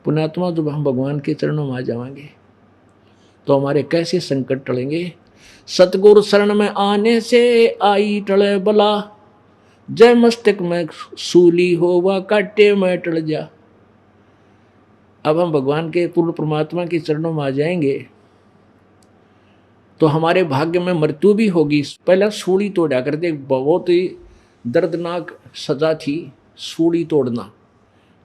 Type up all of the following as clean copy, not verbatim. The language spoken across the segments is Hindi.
पुण्यात्मा जब हम भगवान के चरणों में आ जाएंगे तो हमारे कैसे संकट टलेंगे। सतगुरु शरण में आने से आई टले बला, जय मस्तक में सूली हो व काटे में टल जा। अब हम भगवान के पूर्ण परमात्मा के चरणों में आ जाएंगे तो हमारे भाग्य में मृत्यु भी होगी। पहले सूली तोड़ा करते, बहुत ही दर्दनाक सजा थी सूली तोड़ना।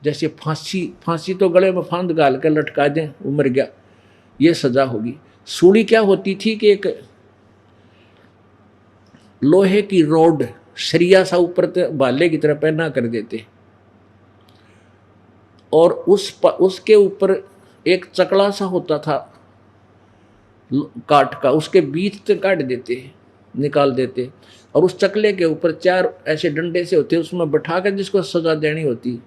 जैसे फांसी तो गले में फांद गाल कर लटका दें, वो मर गया, ये सजा होगी। सूली क्या होती थी कि एक लोहे की रोड सरिया सा ऊपर भाले की तरह पहना कर देते और उसके ऊपर एक चकला सा होता था काट का, उसके बीच से काट देते, निकाल देते और उस चकले के ऊपर 4 ऐसे डंडे से होते, उसमें बैठा कर जिसको सजा देनी होती,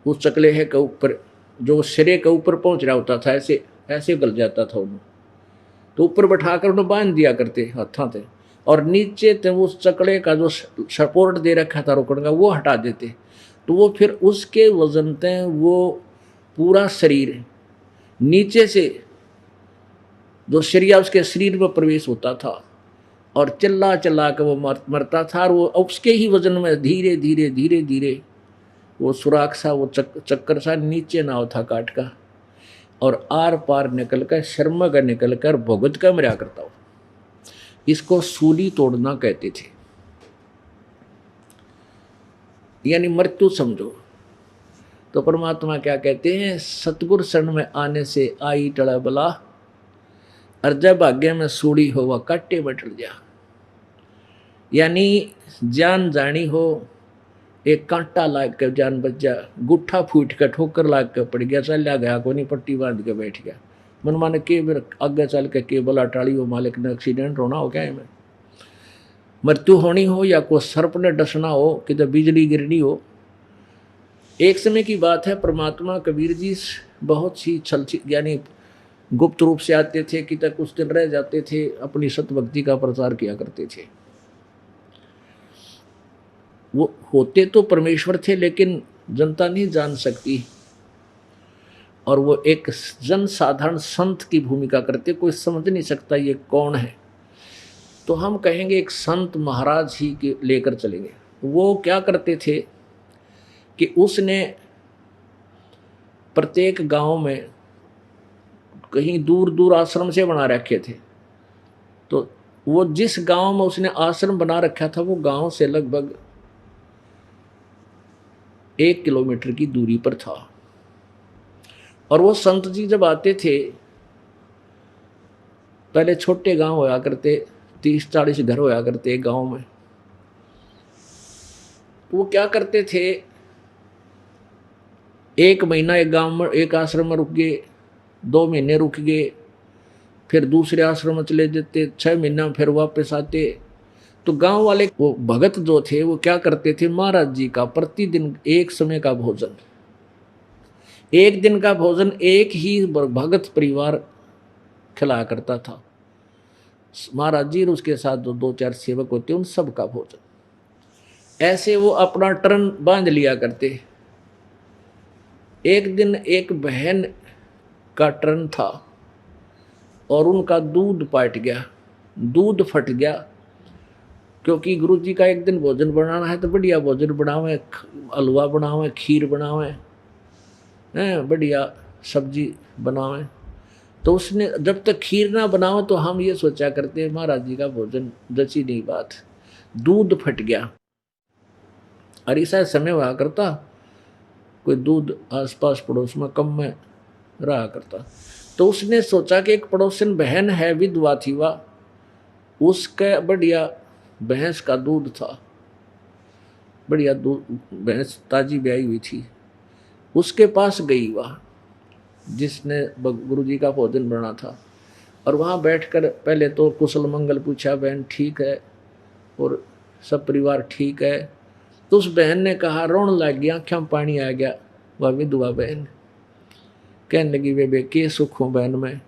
उस चकले है के ऊपर जो सिरे के ऊपर पहुंच रहा होता था, ऐसे ऐसे गल जाता था उन्हें, तो ऊपर बैठाकर उन्हें बांध दिया करते हाथों से और नीचे थे उस चकले का जो सपोर्ट दे रखा था रोकड़ का वो हटा देते। तो वो फिर उसके वजन से वो पूरा शरीर नीचे से जो शरीर उसके शरीर में प्रवेश होता था और चिल्ला चिल्ला कर वो मरता था और वो उसके ही वजन में धीरे धीरे धीरे धीरे वो सुराख सा, वो चक्कर सा नीचे नाव था काट का और आर पार निकल कर शर्मा का निकल कर भुगत का मरा करता हो। इसको सूली तोड़ना कहते थे, यानी मृत्यु समझो। तो परमात्मा क्या कहते हैं, सतगुर शरण में आने से आई टला बला, अर्जा भाग्य में सूड़ी हो वह काटे बटल जा। यानी जान जानी हो, एक कांटा लाग कर जान बच जा, गुट्ठा फूट कर ठोकर लाग कर पड़ गया, चलिया गया को नहीं, पट्टी बांध के बैठ गया। मन माने के आगे चल के केबल अटाड़ी हो, मालिक ने एक्सीडेंट होना हो, क्या है में मृत्यु होनी हो या कोई सर्प ने डसना हो, कि तो बिजली गिरनी हो। एक समय की बात है, परमात्मा कबीर जी बहुत सी छल यानी गुप्त रूप से आते थे कि तक कुछ दिन रह जाते थे, अपनी सतभक्ति का प्रचार किया करते थे। वो होते तो परमेश्वर थे लेकिन जनता नहीं जान सकती और वो एक जन साधारण संत की भूमिका करते, कोई समझ नहीं सकता ये कौन है। तो हम कहेंगे एक संत महाराज ही के लेकर चलेंगे। वो क्या करते थे कि उसने प्रत्येक गांव में कहीं दूर दूर आश्रम से बना रखे थे। तो वो जिस गांव में उसने आश्रम बना रखा था वो गांव से लगभग 1 किलोमीटर की दूरी पर था। और वो संत जी जब आते थे, पहले छोटे गांव होया करते, 30-40 घर होया करते गांव में। वो क्या करते थे, 1 महीना एक गांव में एक आश्रम में रुक गए, 2 महीने रुक गए, फिर दूसरे आश्रम में चले जाते, 6 महीना फिर वापस आते। तो गांव वाले वो भगत जो थे वो क्या करते थे, महाराज जी का प्रतिदिन एक समय का भोजन, एक दिन का भोजन एक ही भगत परिवार खिलाया करता था। महाराज जी और उसके साथ जो 2-4 सेवक होते उन सब का भोजन। ऐसे वो अपना टर्न बांध लिया करते। एक दिन एक बहन का टर्न था और उनका दूध पाट गया, दूध फट गया, क्योंकि गुरु जी का एक दिन भोजन बनाना है तो बढ़िया भोजन बनावे, हलवा बनावे, खीर बनावे, बढ़िया सब्जी बनावे। तो उसने जब तक खीर ना बनाओ तो हम ये सोचा करते महाराज जी का भोजन जची नहीं बात, दूध फट गया। और ऐसा समय हुआ करता, कोई दूध आसपास पड़ोस में कम में रहा करता। तो उसने सोचा कि एक पड़ोसन बहन है, विधवा थी वह, उसका बढ़िया भैंस का दूध था, बढ़िया दूध, भैंस ताजी ब्याई हुई थी। उसके पास गई वह जिसने गुरु जी का भोजन बना था और वहाँ बैठकर पहले तो कुशल मंगल पूछा, बहन ठीक है और सब परिवार ठीक है। तो उस बहन ने कहा, रोने लग गया, आँखों में पानी आ गया। वह विधवा बहन कहने लगी, वे के सुख हो बहन में,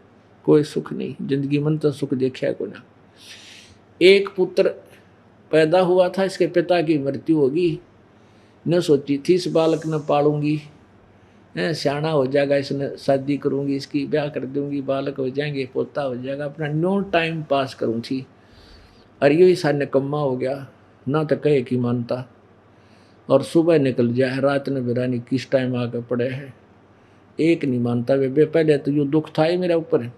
कोई सुख नहीं, जिंदगी मन तो सुख देखा को ना। एक पुत्र पैदा हुआ था, इसके पिता की मृत्यु होगी, न सोची थी इस बालक न पालूंगी, सियाना हो जाएगा, इसने शादी करूँगी, इसकी ब्याह कर दूँगी, बालक हो जाएंगे, पोता हो जाएगा, अपना नो टाइम पास करूँ थी। और यही सा निकम्मा हो गया, ना तो कहे कि मानता, और सुबह निकल जाए, रात ने बिरानी किस टाइम आके पड़े है, एक नहीं मानता। वे पहले तो यूँ दुख था ही मेरे ऊपर,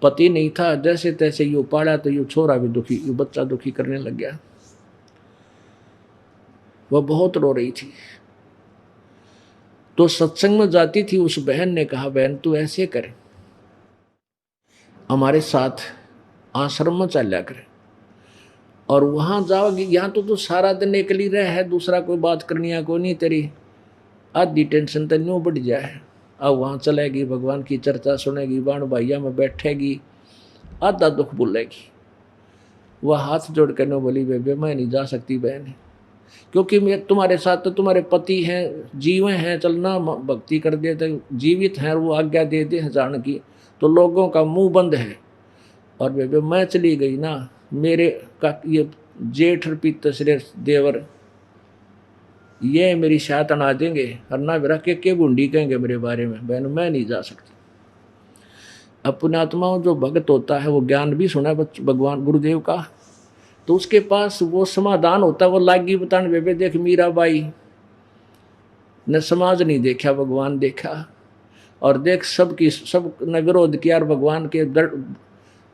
पति नहीं था, जैसे तैसे यूँ पाला तो यूँ छोरा भी दुखी, यूँ बच्चा दुखी करने लग गया। वह बहुत रो रही थी। तो सत्संग में जाती थी, उस बहन ने कहा, बहन तू ऐसे करे, हमारे साथ आश्रम में चल करे, और वहां जाओगी, यहाँ तो तू सारा दिन अकेली रह है, दूसरा कोई बात करनी को नहीं, तेरी आधी टेंशन तो न्यू बढ़ जाए। अब वहाँ चलेगी, भगवान की चर्चा सुनेगी, बाण भाइया में बैठेगी, आधा दुख भूलेगी। वह हाथ जोड़ कर नो बोली, बेबे मैं नहीं जा सकती बहन, क्योंकि मैं तुम्हारे साथ तो तुम्हारे पति हैं, जीवे हैं, चलना भक्ति कर देते, जीवित हैं, वो आज्ञा दे दे जान की, तो लोगों का मुंह बंद है। और बेबे मैं चली गई ना, मेरे का ये जेठ पितश्रेष्ठ देवर ये मेरी शायतन आ देंगे, और ना मेरा के गुंडी कहेंगे मेरे बारे में, बहन मैं नहीं जा सकती। अपने आत्माओं जो भगत होता है वो ज्ञान भी सुना भगवान गुरुदेव का, तो उसके पास वो समाधान होता है। वो लागी बताने, बेबे देख मीराबाई ने समाज नहीं देखा, भगवान देखा, और देख सबकी सब ने विरोध किया और भगवान के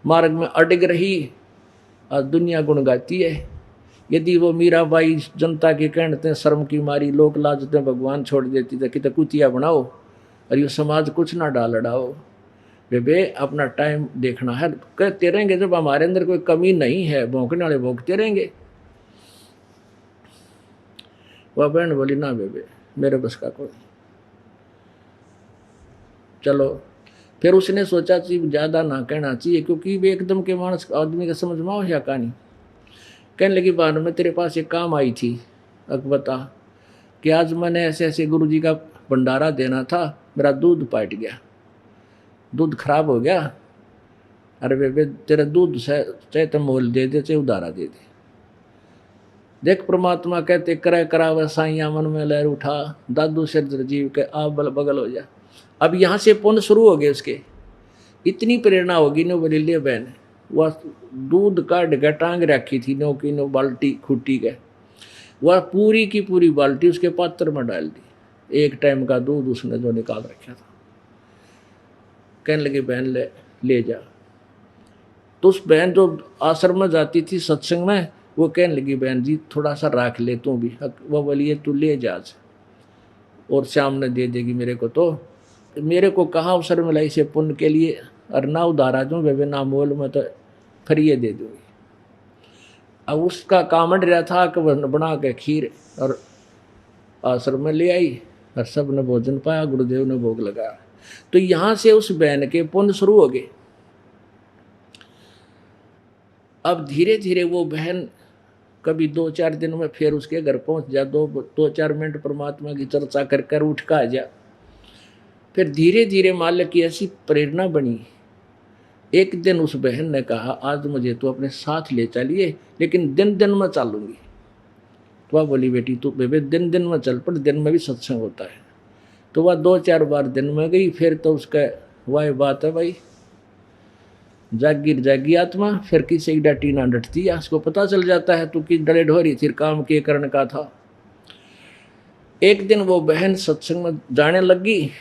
मार्ग में अटक रही, और दुनिया गुण गाती है। यदि वो मीराबाई जनता के कहते शर्म की मारी लोक लाजते भगवान छोड़ देती तो कितना कुतिया बनाओ, और ये समाज कुछ ना डाल डाओ। बेबे अपना टाइम देखना है, कहते रहेंगे जब हमारे अंदर कोई कमी नहीं है, भौंकने वाले भौंकते रहेंगे। वह बहन बोली, ना बेबे मेरे बस का कोई। चलो फिर उसने सोचा कि ज़्यादा ना कहना चाहिए, क्योंकि वे एकदम के मानस आदमी का समझ में आओ या कहानी। कहने लगी, बाद में तेरे पास एक काम आई थी, अब बता कि आज मैंने ऐसे ऐसे गुरु जी का भंडारा देना था, मेरा दूध पाट गया, दूध खराब हो गया। अरे बेबे तेरे दूध से चाहे तो मोल दे दे, चाहे उधारा दे दे। देख परमात्मा कहते करे करावे साइया मन में लहर उठा, दादू सिर जीव के आप बगल हो जा। अब यहाँ से पुण्य शुरू हो गए उसके, इतनी प्रेरणा होगी नो बोली, ले बहन वह दूध काट के टांग रखी थी नो की नो बाल्टी खुट्टी के, वह पूरी की पूरी बाल्टी उसके पात्र में डाल दी, एक टाइम का दूध उसने जो निकाल रखा था। कहने लगे बहन ले जा। तो उस बहन जो आश्रम में जाती थी सत्संग में, वो कहने लगी, बहन जी थोड़ा सा रख ले तू भी। वो बोलिए तू ले जा, और शाम ने दे देगी मेरे को, तो मेरे को कहाँ अवसर मिला इसे पुण्य के लिए, और ना उधारा दूँ बेबे ना मोल में, तो फिर ये दे दूँगी। अब उसका कामड़ रहा था कि बना के खीर और आश्रम में ले आई, और सब ने भोजन पाया, गुरुदेव ने भोग लगाया। तो यहाँ से उस बहन के पुण्य शुरू हो गए। अब धीरे धीरे वो बहन कभी 2-4 दिन में फिर उसके घर पहुँच जा, 2-4 मिनट परमात्मा की चर्चा कर कर उठ का आ जा। फिर धीरे धीरे मालिक की ऐसी प्रेरणा बनी। एक दिन उस बहन ने कहा, आज मुझे तो अपने साथ ले चलिए, लेकिन दिन दिन में चलूँगी। तो वह बोली, बेटी तू बेबे दिन दिन में चल, पर दिन में भी सत्संग होता है। तो वह 2-4 बार दिन में गई। फिर तो उसका वह बात है भाई, जागीर जागी आत्मा, फिर किसी डटी ना डटती है, उसको पता चल जाता है तू कि डरे ढोरी फिर काम के करने का था। एक दिन वो बहन सत्संग में जाने लगी,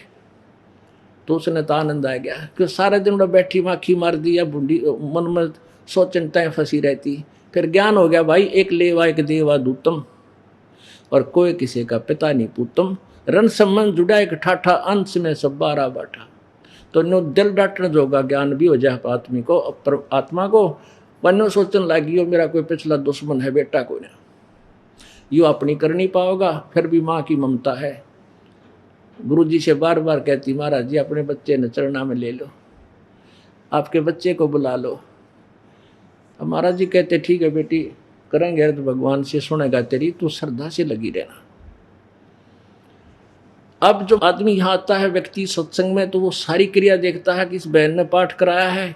तो उसने तो आनंद आ गया, क्योंकि सारे दिन उन्हें बैठी माखी मार दी या बूढ़ी मन में सोचन तय फंसी रहती। फिर ज्ञान हो गया भाई, एक लेवा एक देवा दूतम, और कोई किसी का पिता नहीं पूतम, रन संबंध जुड़ा एक ठाठा, अंश में सब 12 बाटा। तो नो दिल डाटने जोगा ज्ञान भी हो जाए आदमी को, आत्मा को। वनो सोचने लगी हो मेरा कोई पिछला दुश्मन है बेटा को, यू अपनी कर नहीं पाओगा, फिर भी माँ की ममता है। गुरु जी से बार बार कहती, महाराज जी अपने बच्चे ने चरणा में ले लो, आपके बच्चे को बुला लो। अब महाराज जी कहते, ठीक है बेटी करेंगे, तो भगवान से सुनेगा तेरी, तू श्रद्धा से लगी रहना। अब जो आदमी यहाँ आता है व्यक्ति सत्संग में, तो वो सारी क्रिया देखता है कि इस बहन ने पाठ कराया है,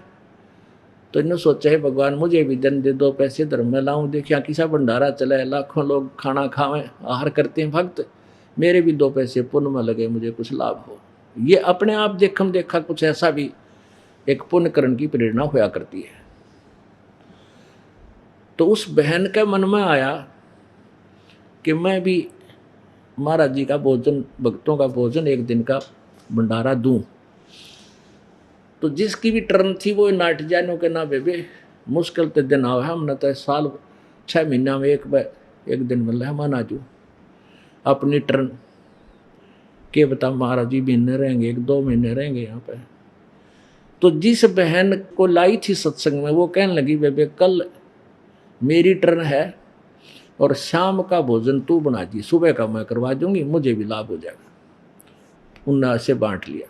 तो इन्होंने सोचा है भगवान मुझे भी जन दे, 2 पैसे धर्म में लाऊं। देखिए किसा भंडारा चला है, लाखों लोग खाना खावें, आहार करते हैं भक्त, मेरे भी 2 पैसे पुण्य में लगे, मुझे कुछ लाभ हो। ये अपने आप देखम देखा कुछ ऐसा भी एक पुण्य करण की प्रेरणा होया करती है। तो उस बहन के मन में आया कि मैं भी महाराज जी का भोजन, भक्तों का भोजन, एक दिन का भंडारा दूं। तो जिसकी भी टर्न थी वो नाट जानो के ना बेबे मुश्किल ते दिन आवे, हमने तो साल 6 महीना में एक दिन मिल रहा है, माना जू अपनी टर्न के बता महाराज जी महीने रहेंगे, 1-2 महीने रहेंगे यहाँ पे। तो जिस बहन को लाई थी सत्संग में वो कहने लगी बेबे कल मेरी टर्न है और शाम का भोजन तू बना दी, सुबह का मैं करवा दूंगी, मुझे भी लाभ हो जाएगा। उन्होंने से बांट लिया।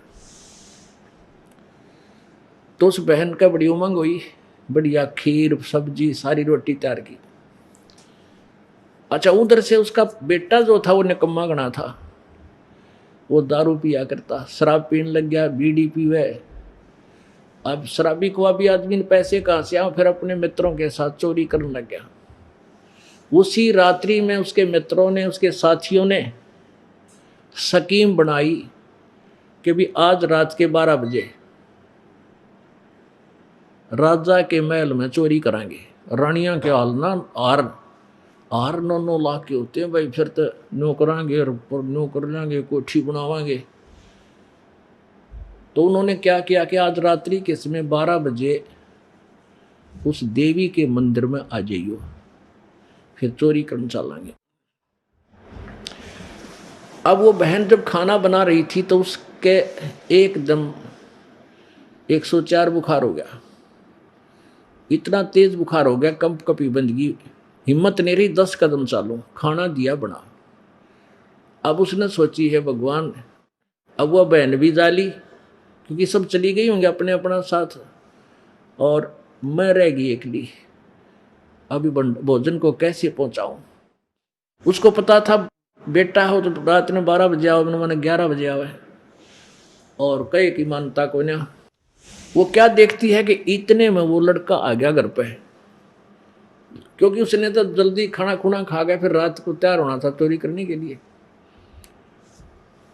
तो उस बहन का बड़ी उमंग हुई, बढ़िया खीर सब्जी सारी रोटी तैयार की। अच्छा, उधर से उसका बेटा जो था वो निकम्मा गणा था, वो दारू पिया करता, शराब पीने लग गया, बीड़ी पीवे। अब शराबी को अभी आदमी ने पैसे कहाँ से आ, फिर अपने मित्रों के साथ चोरी करने लग गया। उसी रात्रि में उसके मित्रों ने, उसके साथियों ने स्कीम बनाई कि भी आज रात के 12 बजे राजा के महल में चोरी कराएंगे। रानियां के हाल ना आर 9 लाख के होते हैं भाई, फिर तो नो कराएंगे और नो कर लेंगे, कोठी बनावाएंगे। तो उन्होंने क्या किया कि आज रात्रि के समय 12 बजे उस देवी के मंदिर में आ जाइयो, फिर चोरी करने चलेंगे। अब वो बहन जब खाना बना रही थी तो उसके एकदम 104 बुखार हो गया, इतना तेज बुखार हो गया, कंप कपी बंदगी, हिम्मत नहीं रही 10 कदम चालूं। खाना दिया बना। अब उसने सोची है भगवान, अब वह बहन भी जाली क्योंकि सब चली गई होंगे अपने अपना साथ, और मैं रह गई अकेली, अभी भोजन को कैसे पहुंचाऊं। उसको पता था बेटा हो तो रात में 12 बजे आओ, मैंने 11 बजे आवे, और कहे की मानता को ना। वो क्या देखती है कि इतने में वो लड़का आ गया घर पे, क्योंकि उसने तो जल्दी खाना खुना खा गया, फिर रात को तैयार होना था चोरी करने के लिए।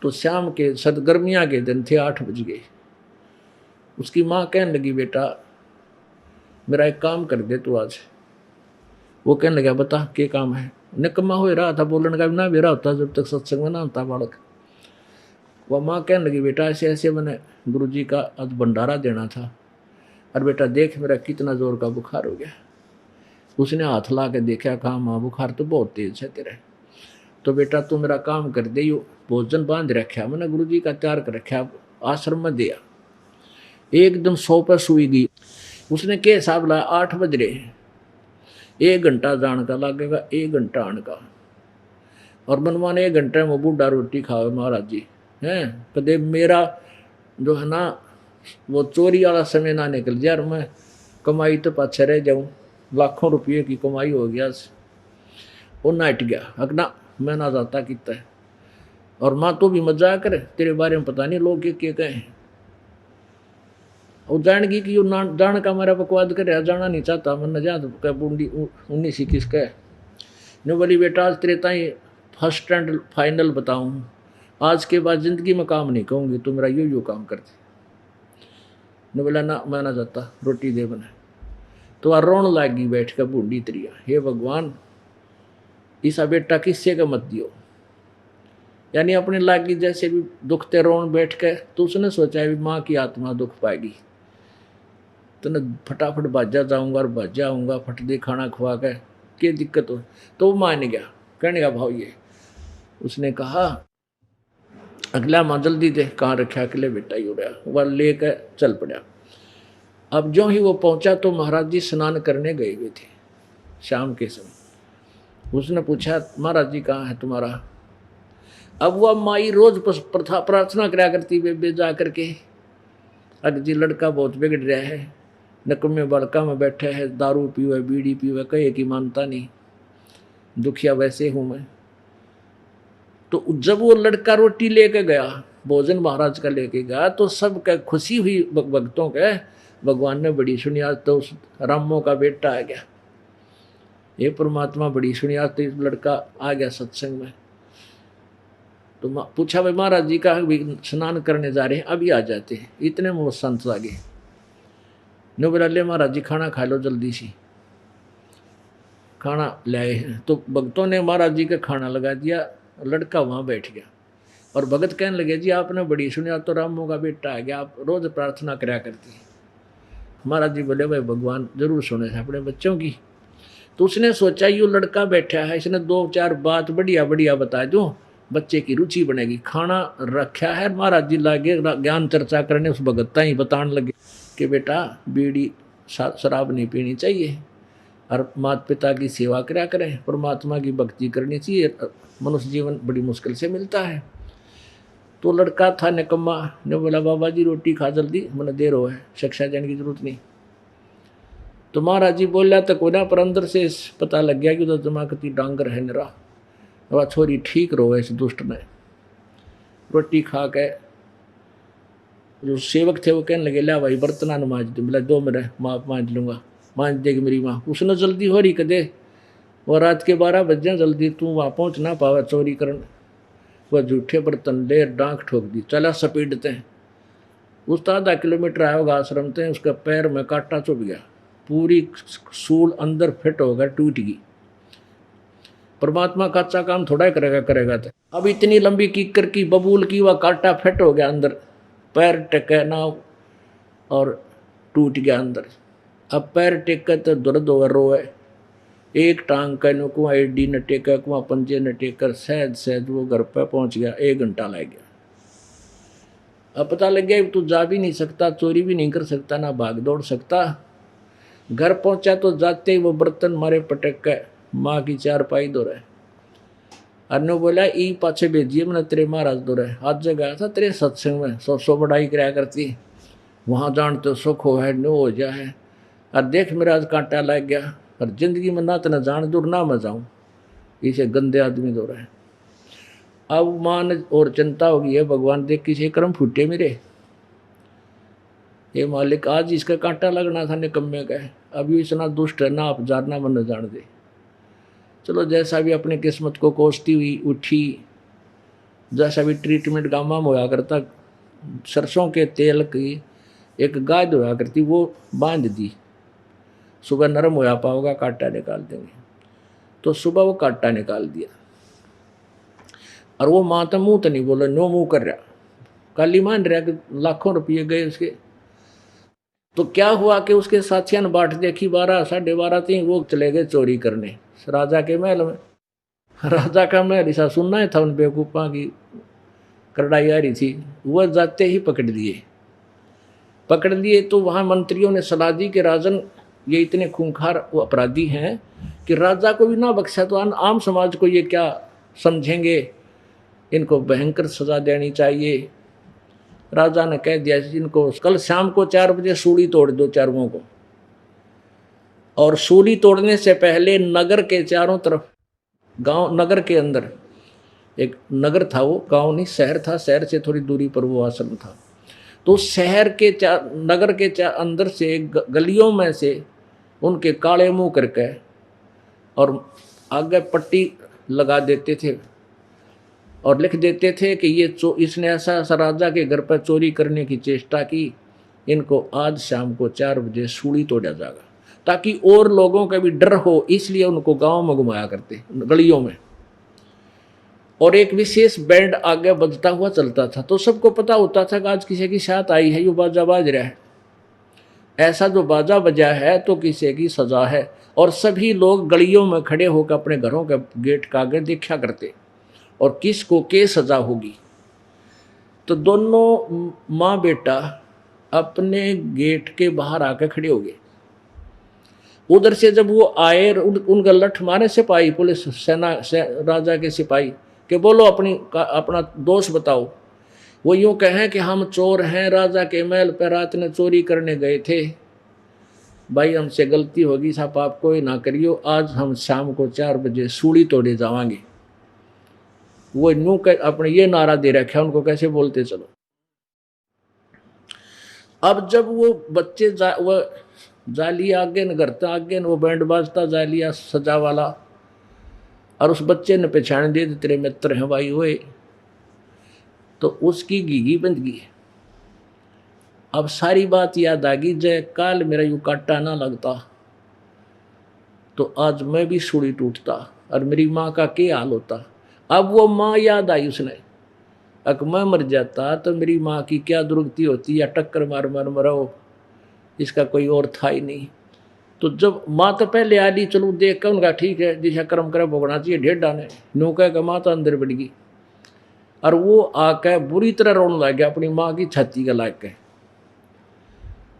तो शाम के सदगर्मियाँ के दिन थे, 8 बज गए। उसकी माँ कहने लगी बेटा मेरा एक काम कर दे तू आज। वो कहने लगा बता क्या काम है। निकम्मा हो रहा था, बोलने का भी ना बेरा होता जब तक सत्संग में ना होता बालक। वह माँ कहने लगी बेटा ऐसे ऐसे मैंने गुरु जी का आज भंडारा देना था, और बेटा देख मेरा कितना जोर का बुखार हो गया। उसने हाथ ला के देखा, कहा माँ बुखार तो बहुत तेज है तेरे, तो बेटा तू मेरा काम कर दे, यो भोजन बांध रखा मैंने गुरु जी का तैयार कर रखा, आश्रम में दिया। एकदम 100 पर सुई गई। उसने क्या हिसाब लाया, 8 बज रहे, 1 घंटा जान का लगेगा, 1 घंटा आने का, और मनमान 1 घंटे में बूढ़ा रोटी खाओ महाराज जी हैं। कदे मेरा जो है ना वो चोरी वाला समय ना निकल जाए, और मैं कमाई तो पाछे रह जाऊँ, लाखों रुपये की कमाई हो गया। वो नाट गया, अगना मैं ना जाता कितना है, और माँ तो भी मजा करे तेरे बारे में पता नहीं लोग क्या कहें। और जान गई कि जान का मेरा बकवाद कर जाना नहीं चाहता, मन न जा तो बूंदी 19-21 का ने बोली बेटा आज तेरे ताई फर्स्ट एंड फाइनल बताऊँ, आज के बाद जिंदगी में काम नहीं कहूँगी, तो मेरा यो काम करते। ने बोला ना मैं ना जाता, रोटी दे बने। तो रोन लागी बैठ कर बूंदी तरिया, हे भगवान ईसा बेटा किससे का मत दियो, यानी अपने लागी जैसे भी दुखते रोन बैठ के। तो उसने सोचा भी माँ की आत्मा दुख पाएगी, तो न फटाफट बाजा जाऊंगा और बाजा आऊँगा, फट दे खाना खुआ के क्या दिक्कत हो। तो वो मान गया, कहने का भाव ये। उसने कहा अगला माँ जल्दी दे, कहाँ रखा अकेले बेटा ही हो रहा, वह लेकर चल पड़ा। अब जो ही वो पहुंचा तो महाराज जी स्नान करने गए हुए थे शाम के समय। उसने पूछा महाराज जी कहाँ है तुम्हारा। अब वह माई रोज प्रार्थना करा करती बेबे जा करके, अग जी लड़का बहुत बिगड़ रहा है, नकमे बड़का में बैठे है, दारू पीवे बीड़ी पीवे, कहे की मानता नहीं, दुखिया वैसे हूँ मैं। तो जब वो लड़का रोटी लेके गया, भोजन महाराज का लेके गया, तो सब का खुशी हुई भक्तों के, भगवान ने बड़ी सुनी आज तो उस रामो का बेटा आ गया, ये परमात्मा बड़ी सुनी आज तो इस लड़का आ गया सत्संग में। तो पूछा भाई महाराज जी का भी स्नान करने जा रहे हैं, अभी आ जाते हैं। इतने में वो संत आ गए। ने बोला ले महाराज जी खाना खा लो जल्दी सी। खाना लाए हैं तो भक्तों ने महाराज जी का खाना लगा दिया। लड़का वहाँ बैठ गया और भगत कहने लगे जी आपने बड़ी सुनिया तो रामों का बेटा आ गया, आप रोज प्रार्थना कराया करती है। महाराज जी बोले भाई भगवान जरूर सुने अपने बच्चों की। तो उसने सोचा ये लड़का बैठा है, इसने 2-4 बात बढ़िया बढ़िया बता दूं, बच्चे की रुचि बनेगी। खाना रखा है, महाराज जी लागे ज्ञान चर्चा करने, उस भगत ही बताने लगे कि बेटा बीड़ी शराब नहीं पीनी चाहिए और माता पिता की सेवा करा करें, परमात्मा की भक्ति करनी चाहिए, मनुष्य जीवन बड़ी मुश्किल से मिलता है। तो लड़का था निकम्मा, ने बोला बाबा जी रोटी खा जल्दी, मैंने देर हो है, शिक्षा देने की जरूरत नहीं। तो महाराज जी बोला तो कोई ना, पर अंदर से पता लग गया कि उधर जमाकती डांगर है निरा। वह छोरी ठीक रो इस दुष्ट ने। रोटी खा के जो सेवक थे वो कहने लगे ला भाई बर्तना न मांज दे। बोला दो मेरे माँ मांज लूँगा। मांज देगी मेरी माँ। उसने जल्दी हो रही कदे, वह रात के 12 बज जाए, जल्दी तू वहाँ पहुँच ना पावे चोरी करने। वह झूठे बर्तन ले डांक ठोक दी, चला सपीडते हैं। उस आधा किलोमीटर आया होगा आश्रम से, उसका पैर में कांटा चुभ गया, पूरी सूल अंदर फिट होकर टूट गई। परमात्मा का अच्छा काम थोड़ा ही करेगा तो अब इतनी लंबी कीकर की बबूल की वह कांटा फिट हो गया अंदर, पैर टेके ना और टूट गया अंदर। अब पैर टेके तो दर्द हो रोए, एक टांग का कुआ एडी न टेका, कुआ पंजे न टेकर सहज सहज वो घर पर पहुंच गया। 1 घंटा लग गया। अब पता लग गया तू जा भी नहीं सकता, चोरी भी नहीं कर सकता, ना भाग दौड़ सकता। घर पहुंचा तो जाते ही वो बर्तन मारे पटक के माँ की चारपाई दो रहे। अनु बोला ई पाछे भेजिए, मैंने तेरे महाराज दो रहे। आज गया था तेरे सत्संग में, 100 बढ़ाई कराया करती, वहाँ जान तो सुख हो है, नो हो जाए। और देख मेरा आज कांटा लग गया, और जिंदगी में ना तो न जान दूर ना मैं जाऊँ, इसे गंदे आदमी दो रहे। अब मान और चिंता होगी है, भगवान देख किसी कर्म फूटे मेरे, ये मालिक आज इसका कांटा लगना था निकम्मे का, अभी इतना दुष्ट है ना आप जानना मन न जान दे। चलो जैसा भी अपने किस्मत को कोसती हुई उठी, जैसा भी ट्रीटमेंट गामा में होया करता, सरसों के तेल की एक गाद होया करती वो बांध दी, सुबह नरम होया पाओगा कांटा निकाल देंगे। तो सुबह वो कांटा निकाल दिया, और वो माँ तो मुँह तो नहीं बोला, नो मुँह कर रहा, काली मान रहा कि लाखों रुपये गए उसके। तो क्या हुआ कि उसके साथियों ने बाट देखी, 12 साढ़े 12 थी, वो चले गए चोरी करने राजा के महल में। राजा का महल ऐसा सुनना ही था, उन बेवकूफ़ा की करड़ाई आ रही थी। वह जाते ही पकड़ लिए। तो वहाँ मंत्रियों ने सलाह दी कि राजन ये इतने खूंखार अपराधी हैं कि राजा को भी ना बख्शा तो आम समाज को ये क्या समझेंगे, इनको भयंकर सजा देनी चाहिए। राजा ने कह दिया इनको कल शाम को 4 बजे सूली तोड़ दो चारों को, और सूली तोड़ने से पहले नगर के चारों तरफ, गांव नगर के अंदर एक नगर था, वो गांव नहीं शहर था, शहर से थोड़ी दूरी पर वो आश्रम था। तो शहर के नगर के अंदर से गलियों में से उनके काले मुंह करके और आगे पट्टी लगा देते थे और लिख देते थे कि ये इसने ऐसा राजा के घर पर चोरी करने की चेष्टा की, इनको आज शाम को 4 बजे सूली तोड़ा जाएगा, ताकि और लोगों का भी डर हो, इसलिए उनको गांव में घुमाया करते गलियों में। और एक विशेष बैंड आगे बजता हुआ चलता था, तो सबको पता होता था कि आज किसी की साथ आई है, ये बाजा बाज रहा है, ऐसा जो बाजा बजा है तो किसी की सजा है। और सभी लोग गलियों में खड़े होकर अपने घरों के गेट का आगे देखा करते और किसको के सजा होगी। तो दोनों माँ बेटा अपने गेट के बाहर आकर खड़े हो गए। उधर से जब वो आए, उनका लठ मारे सिपाही, पुलिस सेना राजा के सिपाही कि बोलो अपना दोष बताओ। वो यूँ कहें कि हम चोर हैं, राजा के महल पर रात ने चोरी करने गए थे, भाई हमसे गलती होगी, साहब आप कोई ना करियो, आज हम शाम को 4 बजे सूली तोड़े जावांगे। वो यूँ अपने ये नारा दे रखा, उनको कैसे बोलते चलो। अब जब वो बच्चे वो जालिया आगे न करता, आगे न वो बैंड बाजता जालिया सजा वाला, और उस बच्चे ने पहचान दिए तेरे मित्र हैं भाई। वो तो उसकी घीघी बंध गई। अब सारी बात याद आ गई, जय काल मेरा यूं काटा ना लगता तो आज मैं भी सूड़ी टूटता और मेरी माँ का क्या हाल होता। अब वो माँ याद आई उसने, अगर मैं मर जाता तो मेरी माँ की क्या दुर्गति होती, या टक्कर मार मार मरो, इसका कोई और था ही नहीं। तो जब माँ तो पहले आ ली, चलो देख कर उनका ठीक है जिसे कर्म करे भोगना चाहिए, ढेर डाने नो कह माँ तो अंदर बढ़ गई और वो आकर बुरी तरह रोने लग गया अपनी माँ की छाती का लाग के।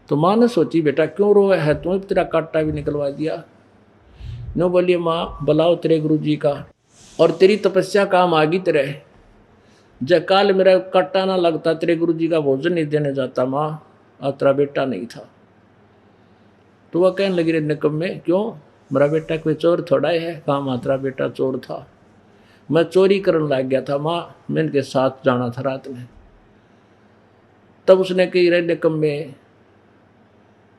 तो माँ ने सोची बेटा क्यों रोए है, तुम्हें तेरा कांटा भी निकलवा दिया। नो बोलिए माँ बुलाओ तेरे गुरु जी का, और तेरी तपस्या काम आ गई तेरे, जब काल मेरा कांटा ना लगता तेरे गुरु जी का भोजन नहीं देने जाता माँ, और तेरा बेटा नहीं था। तो वह कहने लगी रे निकम्मे क्यों, मेरा बेटा कोई चोर थोड़ा है, कहाँ मात्रा बेटा चोर था, मैं चोरी करने लग गया था माँ, मैं इनके साथ जाना था रात में। तब उसने कही रे निकम्मे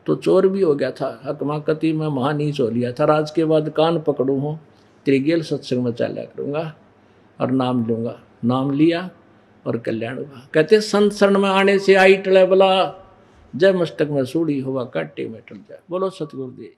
तो चोर भी हो गया था, हकमा कति मैं महान ही चो लिया था, आज के बाद कान पकड़ू हूँ तेरी गेल सत्संग में चला करूँगा और नाम लूँगा। नाम लिया और कल्याण हुआ। कहते संत शरण में आने से आई टले बला, जय मस्तक में सूढ़ी हुआ काटे में टल जाए। बोलो सतगुरुदेव।